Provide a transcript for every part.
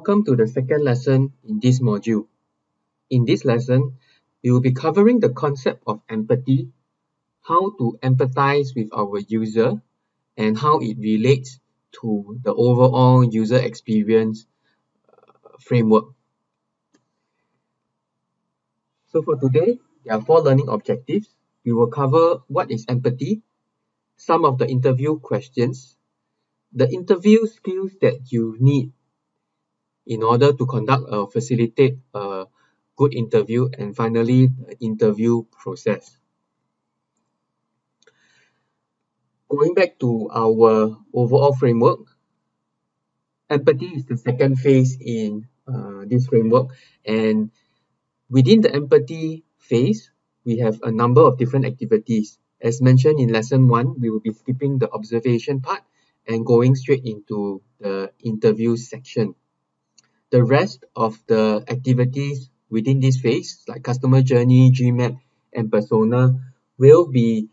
Welcome to the second lesson in this module. In this lesson, we will be covering the concept of empathy, how to empathize with our user, and how it relates to the overall user experience framework. So for today, there are 4 learning objectives. We will cover what is empathy, some of the interview questions, the interview skills that you need in order to facilitate a good interview, and finally, the interview process. Going back to our overall framework, empathy is the second phase in this framework, and within the empathy phase, we have a number of different activities. As mentioned in lesson 1, we will be skipping the observation part and going straight into the interview section. The rest of the activities within this phase, like customer journey, GMAP, and persona, will be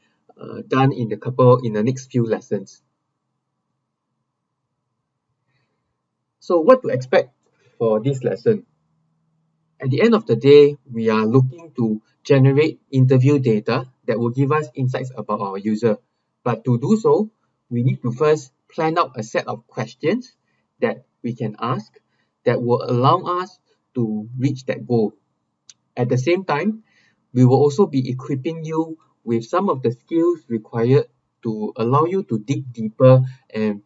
done in the next few lessons. So what to expect for this lesson? At the end of the day, we are looking to generate interview data that will give us insights about our user. But to do so, we need to first plan out a set of questions that we can ask that will allow us to reach that goal. At the same time, we will also be equipping you with some of the skills required to allow you to dig deeper and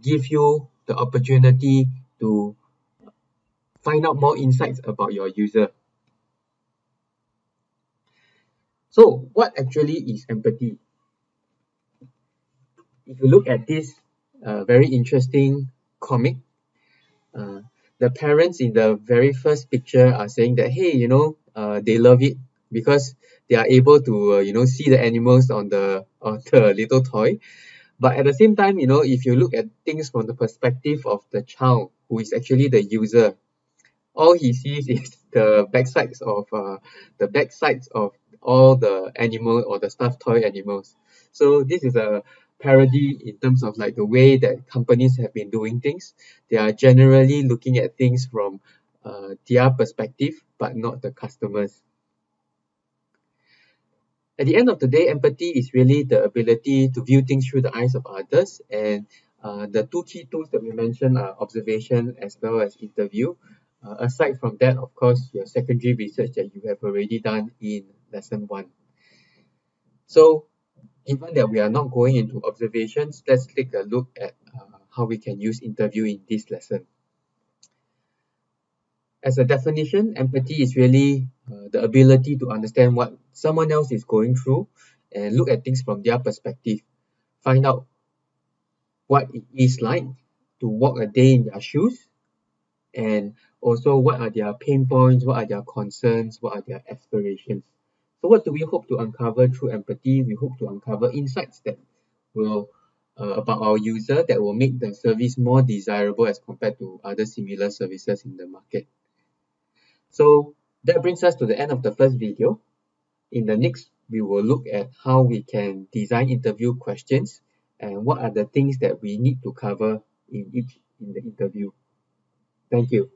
give you the opportunity to find out more insights about your user. So, what actually is empathy? If you look at this very interesting comic, the parents in the very first picture are saying that, hey, they love it because they are able to, see the animals on the little toy. But at the same time, if you look at things from the perspective of the child, who is actually the user, all he sees is the backsides of all the animal or the stuffed toy animals. So this is a parody in terms of like the way that companies have been doing things. They are generally looking at things from their perspective, but not the customers. At the end of the day, empathy is really the ability to view things through the eyes of others, and the 2 key tools that we mentioned are observation as well as interview. Aside from that, of course, your secondary research that you have already done in lesson 1. So, given that we are not going into observations, let's take a look at how we can use interview in this lesson. As a definition, empathy is really the ability to understand what someone else is going through and look at things from their perspective. Find out what it is like to walk a day in their shoes, and also what are their pain points, what are their concerns, what are their aspirations. So what do we hope to uncover through empathy? We hope to uncover insights that will about our user that will make the service more desirable as compared to other similar services in the market. So that brings us to the end of the first video. In the next, we will look at how we can design interview questions and what are the things that we need to cover in the interview. Thank you.